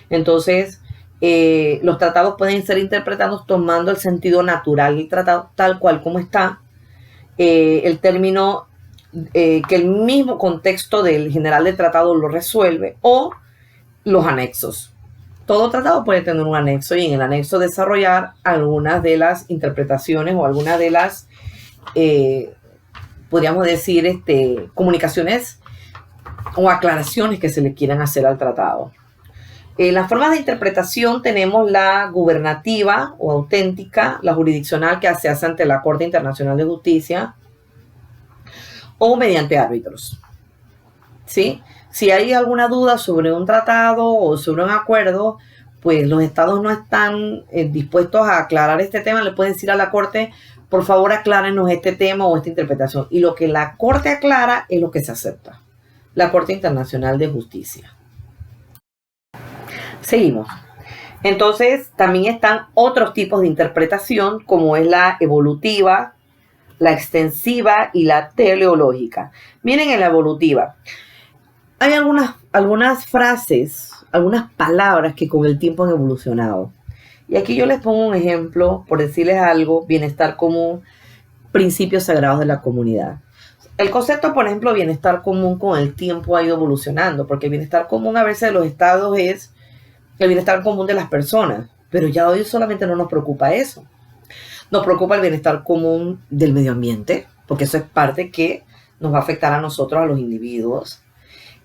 [SPEAKER 1] Entonces, los tratados pueden ser interpretados tomando el sentido natural del tratado tal cual como está. El término que el mismo contexto del general del tratado lo resuelve, o los anexos. Todo tratado puede tener un anexo y en el anexo desarrollar algunas de las interpretaciones o algunas de las, podríamos decir, comunicaciones o aclaraciones que se le quieran hacer al tratado. Las formas de interpretación tenemos la gubernativa o auténtica, la jurisdiccional que se hace ante la Corte Internacional de Justicia o mediante árbitros. ¿Sí? Si hay alguna duda sobre un tratado o sobre un acuerdo, pues los estados no están dispuestos a aclarar este tema, le pueden decir a la Corte, por favor aclárenos este tema o esta interpretación. Y lo que la Corte aclara es lo que se acepta. La Corte Internacional de Justicia. Seguimos. Entonces, también están otros tipos de interpretación, como es la evolutiva, la extensiva y la teleológica. Miren en la evolutiva. Hay algunas frases, algunas palabras que con el tiempo han evolucionado. Y aquí yo les pongo un ejemplo, por decirles algo: bienestar común, principios sagrados de la comunidad. El concepto, por ejemplo, bienestar común con el tiempo ha ido evolucionando, porque el bienestar común a veces de los estados es el bienestar común de las personas, pero ya hoy solamente no nos preocupa eso. Nos preocupa el bienestar común del medio ambiente, porque eso es parte que nos va a afectar a nosotros, a los individuos.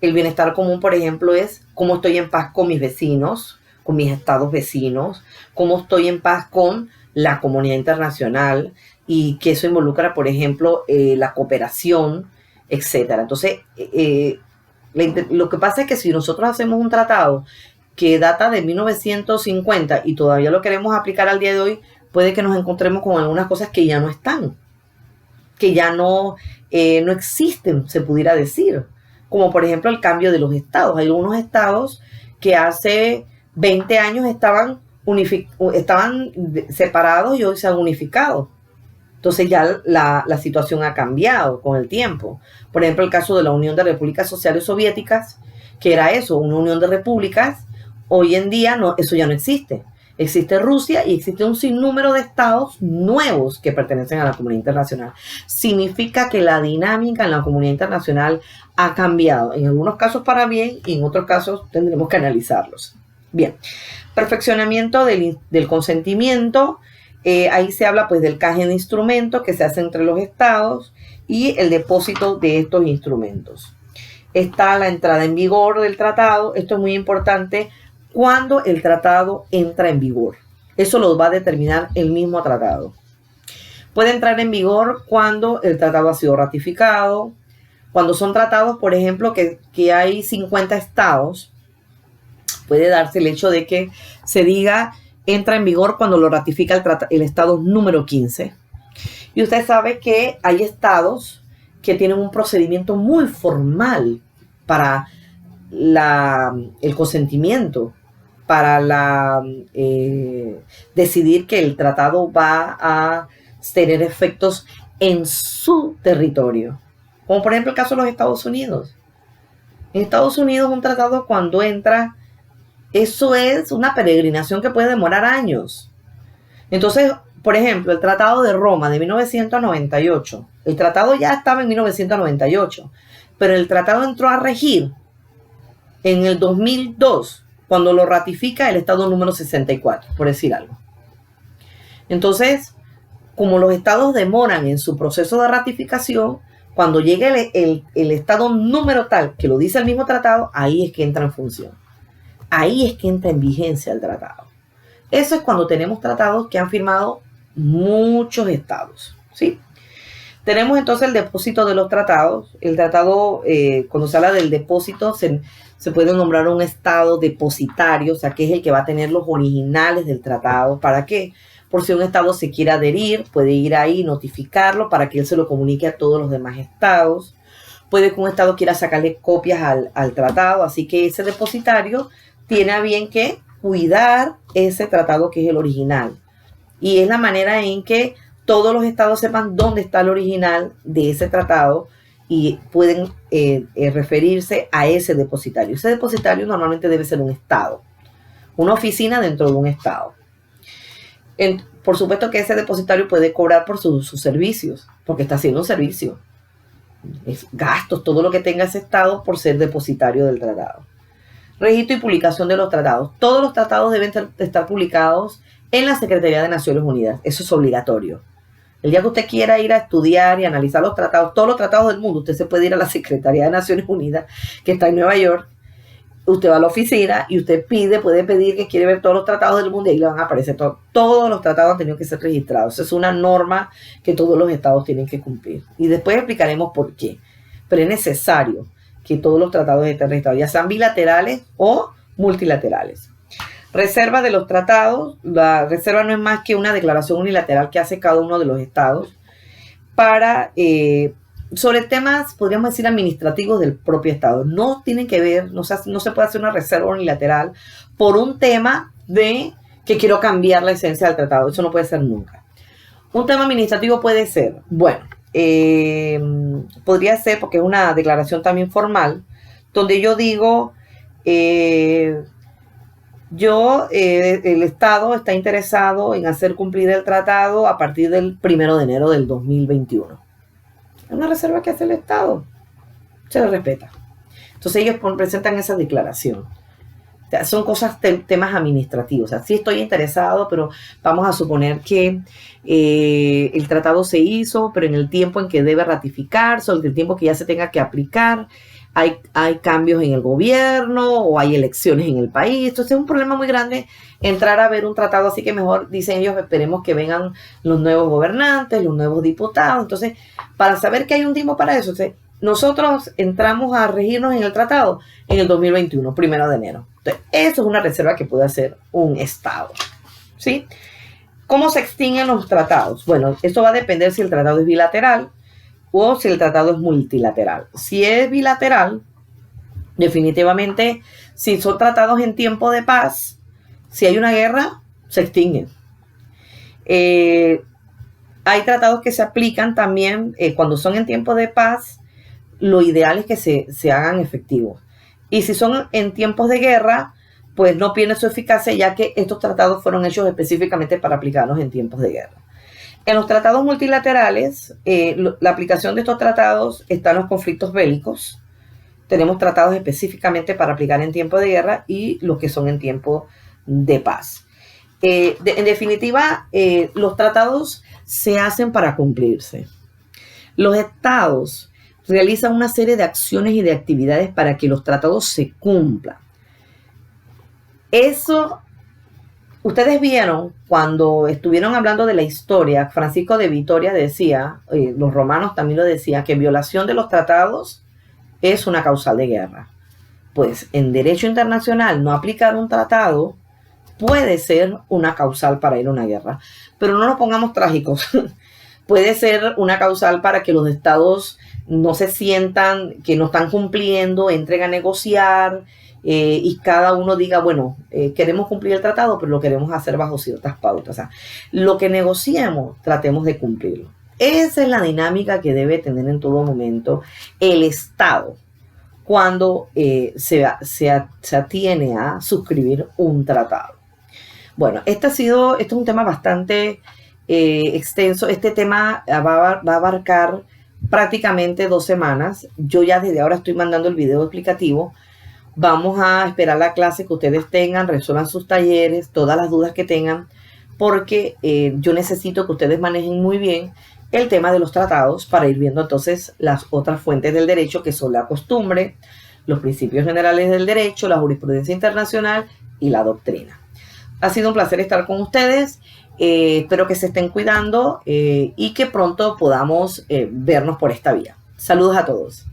[SPEAKER 1] El bienestar común, por ejemplo, es cómo estoy en paz con mis vecinos, con mis estados vecinos, cómo estoy en paz con la comunidad internacional, y que eso involucra, por ejemplo, la cooperación, etcétera. Entonces, lo que pasa es que si nosotros hacemos un tratado que data de 1950 y todavía lo queremos aplicar al día de hoy, puede que nos encontremos con algunas cosas que ya no están, que ya no existen, se pudiera decir. Como por ejemplo el cambio de los estados. Hay algunos estados que hace 20 años estaban separados y hoy se han unificado. Entonces ya la situación ha cambiado con el tiempo. Por ejemplo, el caso de la Unión de Repúblicas Sociales Soviéticas, que era eso, una unión de repúblicas. Hoy en día eso ya no existe. Existe Rusia y existe un sinnúmero de estados nuevos que pertenecen a la comunidad internacional. Significa que la dinámica en la comunidad internacional ha cambiado. En algunos casos para bien y en otros casos tendremos que analizarlos. Bien, perfeccionamiento del consentimiento. Ahí se habla pues del canje de instrumentos que se hace entre los estados y el depósito de estos instrumentos. Está la entrada en vigor del tratado. Esto es muy importante. Cuando el tratado entra en vigor. Eso lo va a determinar el mismo tratado. Puede entrar en vigor cuando el tratado ha sido ratificado. Cuando son tratados, por ejemplo, que hay 50 estados, puede darse el hecho de que se diga entra en vigor cuando lo ratifica el estado número 15. Y usted sabe que hay estados que tienen un procedimiento muy formal para el consentimiento, para decidir que el tratado va a tener efectos en su territorio. Como por ejemplo el caso de los Estados Unidos. En Estados Unidos un tratado cuando entra, eso es una peregrinación que puede demorar años. Entonces, por ejemplo, el Tratado de Roma de 1998. El tratado ya estaba en 1998, pero el tratado entró a regir en el 2002, cuando lo ratifica el estado número 64, por decir algo. Entonces, como los estados demoran en su proceso de ratificación, cuando llegue el estado número tal, que lo dice el mismo tratado, ahí es que entra en función. Ahí es que entra en vigencia el tratado. Eso es cuando tenemos tratados que han firmado muchos estados, ¿sí? Tenemos entonces el depósito de los tratados. El tratado, cuando se habla del depósito, se puede nombrar un estado depositario, o sea, que es el que va a tener los originales del tratado. ¿Para qué? Por si un estado se quiere adherir, puede ir ahí y notificarlo para que él se lo comunique a todos los demás estados. Puede que un estado quiera sacarle copias al tratado, así que ese depositario tiene a bien que cuidar ese tratado que es el original. Y es la manera en que todos los estados sepan dónde está el original de ese tratado y pueden referirse a ese depositario. Ese depositario normalmente debe ser un estado, una oficina dentro de un estado. Por supuesto que ese depositario puede cobrar por sus servicios, porque está haciendo un servicio. Es gastos, todo lo que tenga ese estado por ser depositario del tratado. Registro y publicación de los tratados. Todos los tratados deben estar publicados en la Secretaría de Naciones Unidas. Eso es obligatorio. El día que usted quiera ir a estudiar y analizar los tratados, todos los tratados del mundo, usted se puede ir a la Secretaría de Naciones Unidas, que está en Nueva York. Usted va a la oficina y usted puede pedir que quiere ver todos los tratados del mundo y ahí le van a aparecer todos los tratados han tenido que ser registrados. Esa es una norma que todos los estados tienen que cumplir. Y después explicaremos por qué. Pero es necesario que todos los tratados estén registrados, ya sean bilaterales o multilaterales. Reserva de los tratados. La reserva no es más que una declaración unilateral que hace cada uno de los estados para sobre temas, podríamos decir, administrativos del propio estado. No tienen que ver, no se puede hacer una reserva unilateral por un tema de que quiero cambiar la esencia del tratado. Eso no puede ser nunca. Un tema administrativo puede ser, bueno, podría ser porque es una declaración también formal, donde yo digo, el Estado está interesado en hacer cumplir el tratado a partir del 1 de enero del 2021. Es una reserva que hace el Estado. Se le respeta. Entonces ellos presentan esa declaración. O sea, son cosas, temas administrativos. O sea, sí estoy interesado, pero vamos a suponer que el tratado se hizo, pero en el tiempo en que debe ratificarse, o en el tiempo que ya se tenga que aplicar, hay cambios en el gobierno o hay elecciones en el país. Entonces es un problema muy grande entrar a ver un tratado, así que mejor, dicen ellos, esperemos que vengan los nuevos gobernantes, los nuevos diputados. Entonces, para saber que hay un tiempo para eso, nosotros entramos a regirnos en el tratado en el 2021, 1 de enero. Entonces, eso es una reserva que puede hacer un Estado, ¿sí? ¿Cómo se extinguen los tratados? Bueno, esto va a depender si el tratado es bilateral o si el tratado es multilateral. Si es bilateral, definitivamente, si son tratados en tiempo de paz, si hay una guerra, se extinguen. Hay tratados que se aplican también cuando son en tiempo de paz, lo ideal es que se hagan efectivos. Y si son en tiempos de guerra, pues no pierde su eficacia, ya que estos tratados fueron hechos específicamente para aplicarlos en tiempos de guerra. En los tratados multilaterales, la aplicación de estos tratados está en los conflictos bélicos. Tenemos tratados específicamente para aplicar en tiempo de guerra y los que son en tiempo de paz. En definitiva, los tratados se hacen para cumplirse. Los estados realizan una serie de acciones y de actividades para que los tratados se cumplan. Eso, ustedes vieron cuando estuvieron hablando de la historia, Francisco de Vitoria decía, los romanos también lo decían, que violación de los tratados es una causal de guerra. Pues en derecho internacional no aplicar un tratado puede ser una causal para ir a una guerra. Pero no nos pongamos trágicos. Puede ser una causal para que los estados no se sientan que no están cumpliendo, entren a negociar y cada uno diga, bueno, queremos cumplir el tratado, pero lo queremos hacer bajo ciertas pautas. O sea, lo que negociemos, tratemos de cumplirlo. Esa es la dinámica que debe tener en todo momento el Estado cuando se atiene a suscribir un tratado. Bueno, este es un tema bastante extenso. Este tema va a abarcar prácticamente 2 semanas. Yo ya desde ahora estoy mandando el video explicativo. Vamos a esperar la clase que ustedes tengan, resuelvan sus talleres, todas las dudas que tengan, porque yo necesito que ustedes manejen muy bien el tema de los tratados para ir viendo entonces las otras fuentes del derecho, que son la costumbre, los principios generales del derecho, la jurisprudencia internacional y la doctrina. Ha sido un placer estar con ustedes. Espero que se estén cuidando y que pronto podamos vernos por esta vía. Saludos a todos.